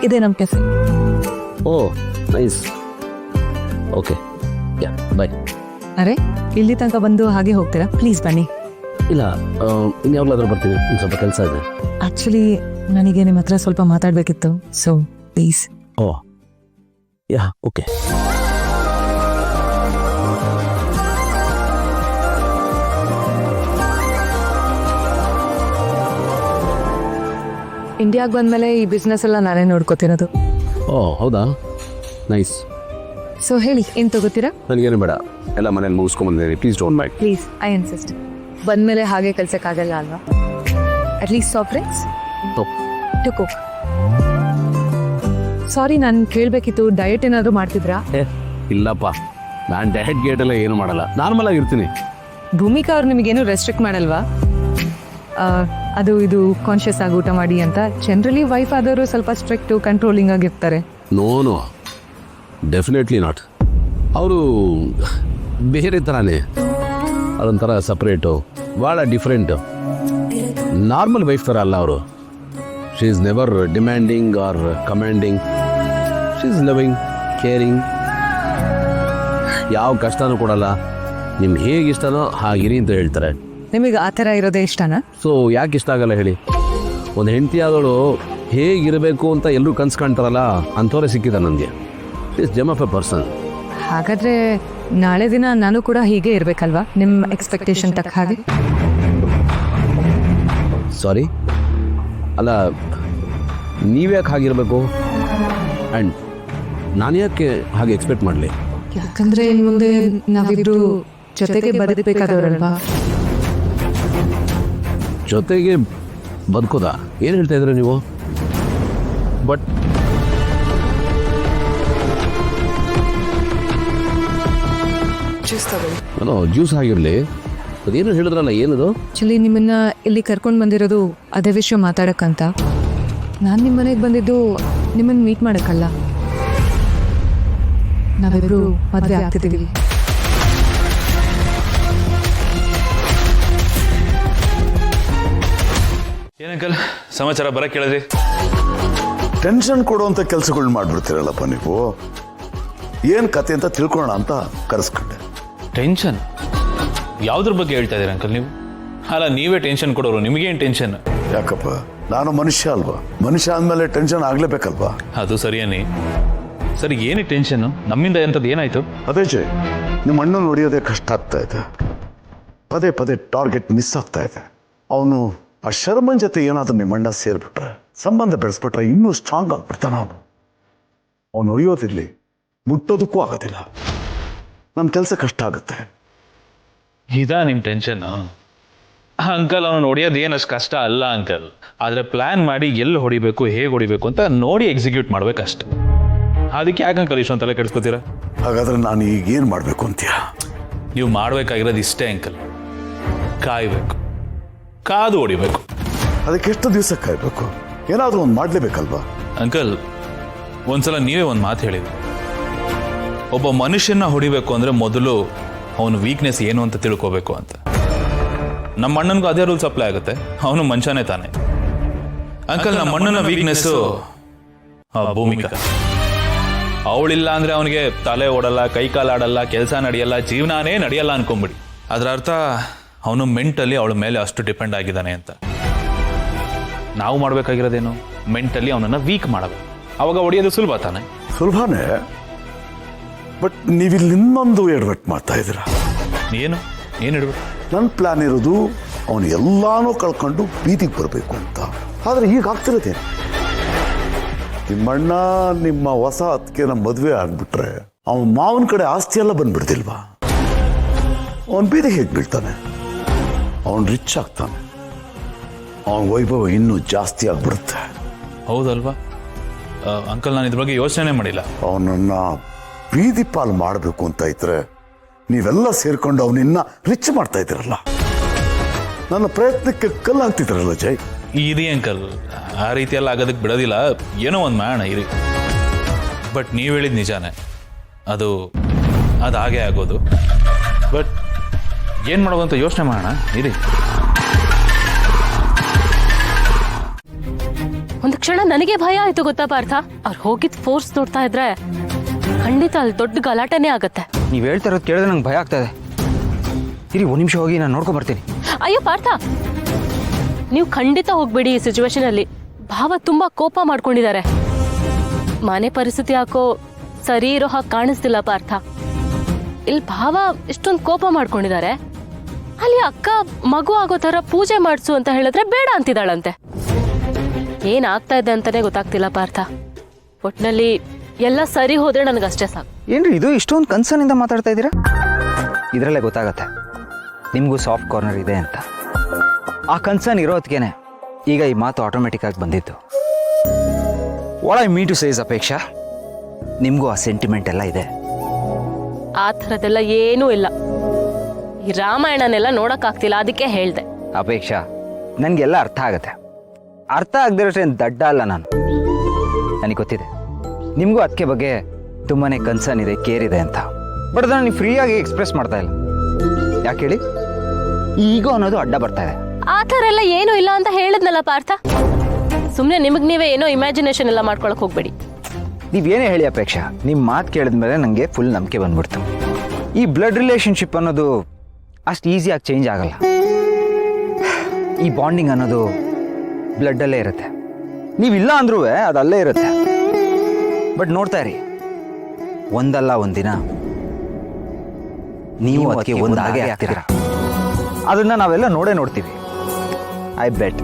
ಇದೇ ನಮ್ಮ ಕೆಫೆ. ಓ nice. Okay yeah ಬಾಯ್. ಅರೆ ಇಲ್ಲಿ ತನಕ ಬಂದು ಹಾಗೆ ಹೋಗ್ತೀರಾ? ಪ್ಲೀಸ್ ಬನ್ನಿ. ಇಲ್ಲ ಇನ್ಯಾವಾಗಲಾದ್ರೂ ಬರ್ತೀನಿ, ಒಂದು ಸ್ವಲ್ಪ ಕೆಲಸ ಇದೆ. ಆಕ್ಚುಲಿ ನನಗೆ ನಿಮ್ಮ ಹತ್ರ ಸ್ವಲ್ಪ ಮಾತಾಡಬೇಕಿತ್ತು, so please. Oh yeah okay. ಇಂಡಿಯಾಗೆ ಬಂದಮೇಲೆ ಈ ಬಿಸ್ನೆಸ್ ಎಲ್ಲ ನಾನೇ ನೋಡ್ಕೋತಿರೋದು. ಓ ಹೌದಾ, ನೈಸ್. ಸೊ ಹೇಳಿ, ಏನು ತಗೋತೀರಾ? ನನಗೇನು ಬೇಡ, ಎಲ್ಲ ಮನೇಲಿ ಮುಗಿಸ್ಕೊಂಬಂದಿದ್ದೀನಿ. Please don't mind. Please, I insist. ಬಂದಮೇಲೆ ಹಾಗೆ ಕಲ್ಸಕ್ಕಾಗಲ್ಲ ಅಲ್ವಾ? At least soft drinks to cook. Sorry, ನಾನು ಕೇಳಬೇಕಿತ್ತು, ಡಯಟ್ ಏನಾದರೂ ಮಾಡ್ತಿದ್ರಾ? ಇಲ್ಲಪ್ಪ, ನಾನು ಡಯಟ್ ಗೇಟ್ ಎಲ್ಲ ಏನು ಮಾಡಲ್ಲ, ನಾರ್ಮಲ್ ಆಗಿರ್ತೀನಿ. ಭೂಮಿಕಾ ಅವ್ರು ನಿಮಗೇನು ರೆಸ್ಟ್ರಿಕ್ಟ್ ಮಾಡಲ್ವಾ? ಅದು ಇದು ಕಾನ್ಷಿಯಸ್ ಆಗಿ ಊಟ ಮಾಡಿ ಅಂತ. ಜನರಲಿ ವೈಫ್ ಆದವರು ಸ್ವಲ್ಪ ಸ್ಟ್ರಿಕ್ಟು, ಕಂಟ್ರೋಲಿಂಗ್ ಆಗಿರ್ತಾರೆ. No definitely not. ಅವರು ಬೇರೆ ಥರನೇ, ಅದೊಂಥರ ಸಪ್ರೇಟು, ಭಾಳ ಡಿಫ್ರೆಂಟು. ನಾರ್ಮಲ್ ವೈಫ್ ಥರ ಅಲ್ಲ ಅವರು. She is never demanding or commanding. She is loving, caring, ಯಾವ ಕಷ್ಟನೂ ಕೊಡಲ್ಲ. ನಿಮ್ಗೆ ಹೇಗೆ ಇಷ್ಟನೋ ಹಾಗಿರಿ ಅಂತ ಹೇಳ್ತಾರೆ. ನಿಮಗೆ ಆ ಥರ ಇರೋದೇ ಇಷ್ಟನಾ? ಸೊ ಯಾಕೆ ಇಷ್ಟ ಆಗಲ್ಲ ಹೇಳಿ? ಒಂದು ಹೆಂಡತಿ ಆದವಳು ಹೇಗಿರಬೇಕು ಅಂತ ಎಲ್ಲರೂ ಕನ್ಸು ಕಾಣ್ತಾರಲ್ಲ, ಅಂಥವರೇ ಸಿಕ್ಕಿದ ನನಗೆ. Is gem of A person. ಹಾಗಾದರೆ ನಾಳೆ ದಿನ ನಾನು ಕೂಡ ಹೀಗೆ ಇರಬೇಕಲ್ವಾ, ನಿಮ್ಮ ಎಕ್ಸ್ಪೆಕ್ಟೇಷನ್ ತಕ್ಕ ಹಾಗೆ? ಸಾರಿ, ಅಲ್ಲ ನೀವ್ಯಾಕೆ ಹಾಗಿರಬೇಕು ಆ್ಯಂಡ್ ನಾನು ಯಾಕೆ ಹಾಗೆ ಎಕ್ಸ್ಪೆಕ್ಟ್ ಮಾಡಲಿ? ಯಾಕಂದರೆ ಇನ್ನು ಮುಂದೆ ನಾವಿಬ್ರು ಜೊತೆಗೆ ಬದುಕಬೇಕಾದವರಲ್ವಾ? ಜೊತೆಗೆ ಬದುಕೋದಾ? ಏನು ಹೇಳ್ತಾ ಇದ್ರೆ ನೀವು? ಬಟ್ ಏನೋ ಜ್ಯೂಸ್ ಆಗಿರಲಿ, ಅದೇನು ಹೇಳಿದ್ರಲ್ಲ, ಏನದು? ಆ್ಯಕ್ಚುಲಿ ನಿಮ್ಮನ್ನ ಇಲ್ಲಿ ಕರ್ಕೊಂಡು ಬಂದಿರೋದು ಅದೇ ವಿಷಯ ಮಾತಾಡೋಕ್ಕಂತ. ನಾನು ನಿಮ್ಮ ಮನೆಗೆ ಬಂದಿದ್ದು ನಿಮ್ಮನ್ನು ಮೀಟ್ ಮಾಡೋಕ್ಕಲ್ಲ. ನಾವಿಬ್ರು ಮದುವೆ ಆಗ್ತಿದ್ದೀವಿ. ಏನಂಕಲ್ ಸಮಾಚಾರ ಬರಕ್ಕೆ ಕೇಳಿದ್ರಿ? ಟೆನ್ಷನ್ ಕೊಡುವಂಥ ಕೆಲಸಗಳು ಮಾಡ್ಬಿಡ್ತೀರಲ್ಲಪ್ಪ ನೀವು. ಏನು ಕತೆ ಅಂತ ತಿಳ್ಕೊಳ್ಳೋಣ ಅಂತ ಕರೆಸ್ಕೊಂಡೆ. ಟೆನ್ಷನ್? ಯಾವುದ್ರ ಬಗ್ಗೆ ಹೇಳ್ತಾ ಇದ್ದೀರಾ ಅಂಕಲ್ ನೀವು? ಅಲ್ಲ, ನೀವೇ ಟೆನ್ಷನ್ ಕೊಡೋರು, ನಿಮಗೇನು ಟೆನ್ಷನ್? ಯಾಕಪ್ಪ, ನಾನು ಮನುಷ್ಯ ಅಲ್ವಾ? ಮನುಷ್ಯ ಅಂದಮೇಲೆ ಟೆನ್ಷನ್ ಆಗ್ಲೇಬೇಕಲ್ವಾ? ಅದು ಸರಿಯೇ. ಸರಿ, ಏನಿಗೆ ಟೆನ್ಷನ್ನು? ನಮ್ಮಿಂದ ಎಂಥದ್ದು ಏನಾಯ್ತು? ಅದೇ ಜಯ್, ನಿಮ್ಮ ಅಣ್ಣ ನೋಡಿಯೋದೇ ಕಷ್ಟ ಆಗ್ತಾ ಇದೆ. ಪದೇ ಪದೇ ಟಾರ್ಗೆಟ್ ಮಿಸ್ ಆಗ್ತಾ ಇದೆ. ಅವನು ಆ ಶರ್ಮನ್ ಜೊತೆ ಏನಾದರೂ ನಿಮ್ಮ ಅಣ್ಣ ಸೇರಿಬಿಟ್ರೆ, ಸಂಬಂಧ ಬೆಳೆಸ್ಬಿಟ್ರೆ ಇನ್ನೂ ಸ್ಟ್ರಾಂಗ್ ಆಗ್ಬಿಡ್ತಾನ. ಅವನು ಹೊಡೆಯೋದಿರಲಿ, ಮುಟ್ಟೋದಕ್ಕೂ ಆಗೋದಿಲ್ಲ. ನಮ್ಮ ಕೆಲಸ ಕಷ್ಟ ಆಗುತ್ತೆ. ಇದಾ ನಿಮ್ಮ ಟೆನ್ಷನ್ನು? ಅಂಕಲ್, ಅವನು ಹೊಡೆಯೋದು ಏನಷ್ಟು ಕಷ್ಟ ಅಲ್ಲ ಅಂಕಲ್. ಆದರೆ ಪ್ಲ್ಯಾನ್ ಮಾಡಿ ಎಲ್ಲಿ ಹೊಡಿಬೇಕು, ಹೇಗೆ ಹೊಡಿಬೇಕು ಅಂತ ನೋಡಿ ಎಕ್ಸಿಕ್ಯೂಟ್ ಮಾಡ್ಬೇಕಷ್ಟೆ. ಅದಕ್ಕೆ ಯಾಕೆ ಅಂಕಲ್ ಇಷ್ಟೊಂದು ತಲೆ ಕೆಡಿಸ್ಕೊತೀರಾ? ಹಾಗಾದ್ರೆ ನಾನು ಈಗೇನು ಮಾಡಬೇಕು ಅಂತೀಯ? ನೀವು ಮಾಡಬೇಕಾಗಿರೋದು ಇಷ್ಟೇ ಅಂಕಲ್, ಕಾಯಬೇಕು, ಕಾದು ಹೊಡಿಬೇಕು. ಅದಕ್ಕೆ ಎಷ್ಟು ದಿವಸ ಕಾಯಬೇಕು? ಏನಾದರೂ ಒಂದು ಮಾಡಲೇಬೇಕಲ್ವಾ? ಅಂಕಲ್, ಒಂದ್ಸಲ ನೀವೇ ಒಂದು ಮಾತು ಹೇಳಿದ್ರಿ, ಒಬ್ಬ ಮನುಷ್ಯನ ಹೊಡಿಬೇಕು ಅಂದರೆ ಮೊದಲು ಅವನ ವೀಕ್ನೆಸ್ ಏನು ಅಂತ ತಿಳ್ಕೋಬೇಕು ಅಂತ. ನಮ್ಮ ಅಣ್ಣನಿಗೂ ಅದೇ ರೂಲ್ಸ್ ಅಪ್ಲೈ ಆಗುತ್ತೆ. ಅವನು ಮನುಷ್ಯನೇ ತಾನೆ ಅಂಕಲ್. ನಮ್ಮ ಅಣ್ಣನ ವೀಕ್ನೆಸ್ಸು ಭೂಮಿಕಾ. ಅವಳಿಲ್ಲ ಅಂದರೆ ಅವನಿಗೆ ತಲೆ ಓಡಲ್ಲ, ಕೈಕಾಲು ಆಡಲ್ಲ, ಕೆಲಸ ನಡೆಯಲ್ಲ, ಜೀವನನೇ ನಡೆಯಲ್ಲ ಅನ್ಕೊಂಬಿಡಿ. ಅದರ ಅರ್ಥ ಅವನು ಮೆಂಟಲಿ ಅವಳ ಮೇಲೆ ಅಷ್ಟು ಡಿಪೆಂಡ್ ಆಗಿದ್ದಾನೆ ಅಂತ. ನಾವು ಮಾಡಬೇಕಾಗಿರೋದೇನು? ಮೆಂಟಲಿ ಅವನನ್ನು ವೀಕ್ ಮಾಡಬೇಕು. ಅವಾಗ ಹೊಡೆಯೋದು ಸುಲಭ ತಾನೆ? ಸುಲಭನೇ, ಬಟ್ ನೀವಿಲ್ಲಿ ಇನ್ನೊಂದು ಎಡವಟ್ಟು ಮಾಡ್ತಾ ಇದ್ದೀರಾ. ಏನು ಇಡಬೇಕು? ನನ್ನ ಪ್ಲಾನ್ ಇರೋದು ಅವನು ಎಲ್ಲಾನು ಕಳ್ಕೊಂಡು ಬೀದಿಗೆ ಬರಬೇಕು ಅಂತ. ಆದರೆ ಈಗ ಆಗ್ತಿರೋದೇನು? ನಿಮ್ಮಣ್ಣ ನಿಮ್ಮ ಹೊಸ ಅತ್ತಿಗೆನ ಮದುವೆ ಆಗ್ಬಿಟ್ರೆ ಅವನ ಮಾವನ ಕಡೆ ಆಸ್ತಿ ಎಲ್ಲ ಬಂದ್ಬಿಡ್ತಿಲ್ವಾ? ಅವನು ಬೀದಿಗೆ ಹೇಗೆ ಬೀಳ್ತಾನೆ? ಅವನು ರಿಚ್ ಆಗ್ತಾನೆ, ಅವನ ವೈಭವ ಇನ್ನೂ ಜಾಸ್ತಿ ಆಗ್ಬಿಡುತ್ತೆ. ಹೌದಲ್ವಾ ಅಂಕಲ್? ನಾನು ಇದ್ರ ಬಗ್ಗೆ ಯೋಚನೆ ಮಾಡಿಲ್ಲ. ಅವನನ್ನ ಬೀದಿ ಪಾಲು ಮಾಡಬೇಕು ಅಂತ ಇದ್ರೆ ನೀವೆಲ್ಲ ಸೇರ್ಕೊಂಡು ಅವನಿನ್ನ ರಿಚ್ ಮಾಡ್ತಾ ಇದ್ದೀರಲ್ಲ. ನನ್ನ ಪ್ರಯತ್ನಕ್ಕೆ ಕಲ್ಲಾಗ್ತಿದ್ರಲ್ಲ ಜಯ್. ಇರಿ ಅಂಕಲ್, ಆ ರೀತಿಯೆಲ್ಲ ಆಗೋದಕ್ಕೆ ಬಿಡೋದಿಲ್ಲ. ಏನೋ ಒಂದು ಮಾಡೋಣ ಇರಿ. ಬಟ್ ನೀವು ಹೇಳಿದ ನಿಜಾನೇ, ಅದು ಹಾಗೆ ಆಗೋದು. ಬಟ್ ಏನು ಮಾಡೋದು ಅಂತ ಯೋಚನೆ ಮಾಡೋಣ ಇರಿ. ಒಂದು ಕ್ಷಣ ನನಗೆ ಭಯ ಆಯ್ತು ಗೊತ್ತಾ ಪಾರ್ಥ. ಅವ್ರು ಹೋಗಿದ್ ಫೋರ್ಸ್ ನೋಡ್ತಾ ಇದ್ರೆ ಖಂಡಿತ ಅಲ್ಲಿ ದೊಡ್ಡ ಗಲಾಟೆನೇ ಆಗತ್ತೆ. ನೀವು ಹೇಳ್ತಾ ಇರೋದು ಕೇಳಿದ್ರೆ ನಂಗೆ ಭಯ ಆಗ್ತಾ ಇದೆ. ಇರಿ 1 ನಿಮಿಷ ಹೋಗಿ ನಾನು ನೋಡ್ಕೊಂಡ್ ಬರ್ತೀನಿ. ಅಯ್ಯೋ ಪಾರ್ಥ, ನೀವು ಖಂಡಿತ ಹೋಗ್ಬೇಡಿ. ಈ ಸಿಚುವೇಶನ್ ಅಲ್ಲಿ ಭಾವ ತುಂಬಾ ಕೋಪ ಮಾಡ್ಕೊಂಡಿದ್ದಾರೆ. ಮನೆ ಪರಿಸ್ಥಿತಿ ಯಾಕೋ ಸರಿ ಇರೋ ಹಾಗೆ ಕಾಣಿಸ್ತಿಲ್ಲ ಪಾರ್ಥ. ಇಲ್ಲಿ ಭಾವ ಇಷ್ಟೊಂದು ಕೋಪ ಮಾಡ್ಕೊಂಡಿದ್ದಾರೆ. ಅಲ್ಲಿ ಅಕ್ಕ ಮಗು ಆಗೋ ತರ ಪೂಜೆ ಮಾಡಿಸು ಅಂತ ಹೇಳಿದ್ರೆ ಬೇಡ ಅಂತಿದ್ದಾಳಂತೆ. ಏನಾಗ್ತಾ ಇದೆ ಅಂತಾನೆ ಗೊತ್ತಾಗ್ತಿಲ್ಲ ಪಾರ್ಥ. ಒಟ್ನಲ್ಲಿ ಎಲ್ಲ ಸರಿ ಹೋದ್ರೆ ನನಗಷ್ಟೇ ಸಾಕು. ಏನ್ರಿ ಇದು ಇಷ್ಟೊಂದು ಕನ್ಸರ್ನಿಂದ ಮಾತಾಡ್ತಾ ಇದ್ದೀರಾ? ಇದರಲ್ಲೇ ಗೊತ್ತಾಗತ್ತೆ ನಿಮಗೂ ಸಾಫ್ಟ್ ಕಾರ್ನರ್ ಇದೆ ಅಂತ. ಆ ಕನ್ಸರ್ನ್ ಇರೋದಕ್ಕೇನೆ ಈಗ ಈ ಮಾತು ಆಟೋಮೆಟಿಕ್ ಆಗಿ ಬಂದಿತ್ತು. What I mean to says Apeksha, ನಿಮಗೂ ಆ ಸೆಂಟಿಮೆಂಟ್ ಎಲ್ಲ ಇದೆ. ಆ ಥರದ್ದೆಲ್ಲ ಏನೂ ಇಲ್ಲ. ಈ ರಾಮಾಯಣನೆಲ್ಲ ನೋಡಕ್ಕಾಗ್ತಿಲ್ಲ, ಅದಕ್ಕೆ ಹೇಳ್ದೆ. ಅಪೇಕ್ಷಾ, ನನಗೆಲ್ಲ ಅರ್ಥ ಆಗತ್ತೆ. ಅರ್ಥ ಆಗದಿರೋಷ್ಟು ಏನು ದಡ್ಡ ಅಲ್ಲ ನಾನು. ನನಗೆ ಗೊತ್ತಿದೆ ನಿಮಗೂ ಅದಕ್ಕೆ ಬಗ್ಗೆ ತುಂಬಾ ಕನ್ಸರ್ನ್ ಇದೆ, ಕೇರ್ ಇದೆ ಅಂತ. ಬಟ್ ಅದನ್ನು ನೀವು ಫ್ರೀಯಾಗಿ ಎಕ್ಸ್ಪ್ರೆಸ್ ಮಾಡ್ತಾ ಇಲ್ಲ. ಯಾಕೆ ಹೇಳಿ? ಈಗೋ ಅನ್ನೋದು ಅಡ್ಡ ಬರ್ತಾ ಇದೆ. ಆ ಥರ ಎಲ್ಲ ಏನೂ ಇಲ್ಲ ಅಂತ ಹೇಳಿದ್ನಲ್ಲ ಪಾರ್ಥ. ಸುಮ್ಮನೆ ನಿಮಗೆ ನೀವೇ ಏನೋ ಇಮ್ಯಾಜಿನೇಷನ್ ಎಲ್ಲ ಮಾಡ್ಕೊಳಕ್ ಹೋಗ್ಬೇಡಿ. ನೀವೇನೇ ಹೇಳಿ ಅಪೇಕ್ಷಾ, ನಿಮ್ಮ ಮಾತು ಕೇಳಿದ್ಮೇಲೆ ನನಗೆ ಫುಲ್ ನಂಬಿಕೆ ಬಂದ್ಬಿಡ್ತು. ಈ ಬ್ಲಡ್ ರಿಲೇಷನ್ಶಿಪ್ ಅನ್ನೋದು ಅಷ್ಟು ಈಸಿಯಾಗಿ ಚೇಂಜ್ ಆಗಲ್ಲ. ಈ ಬಾಂಡಿಂಗ್ ಅನ್ನೋದು ಬ್ಲಡ್ಡಲ್ಲೇ ಇರುತ್ತೆ. ನೀವಿಲ್ಲ ಅಂದ್ರೂ ಅದು ಅಲ್ಲೇ ಇರುತ್ತೆ. ಬಟ್ ನೋಡ್ತಾ ಇರಿ, ಒಂದಲ್ಲ ಒಂದಿನ ನೀವು ಅದಕ್ಕೆ ಒಂದಾಗೆ ಆಗ್ತೀರ. ಅದನ್ನ ನಾವೆಲ್ಲ ನೋಡೇ ನೋಡ್ತೀವಿ. I bait.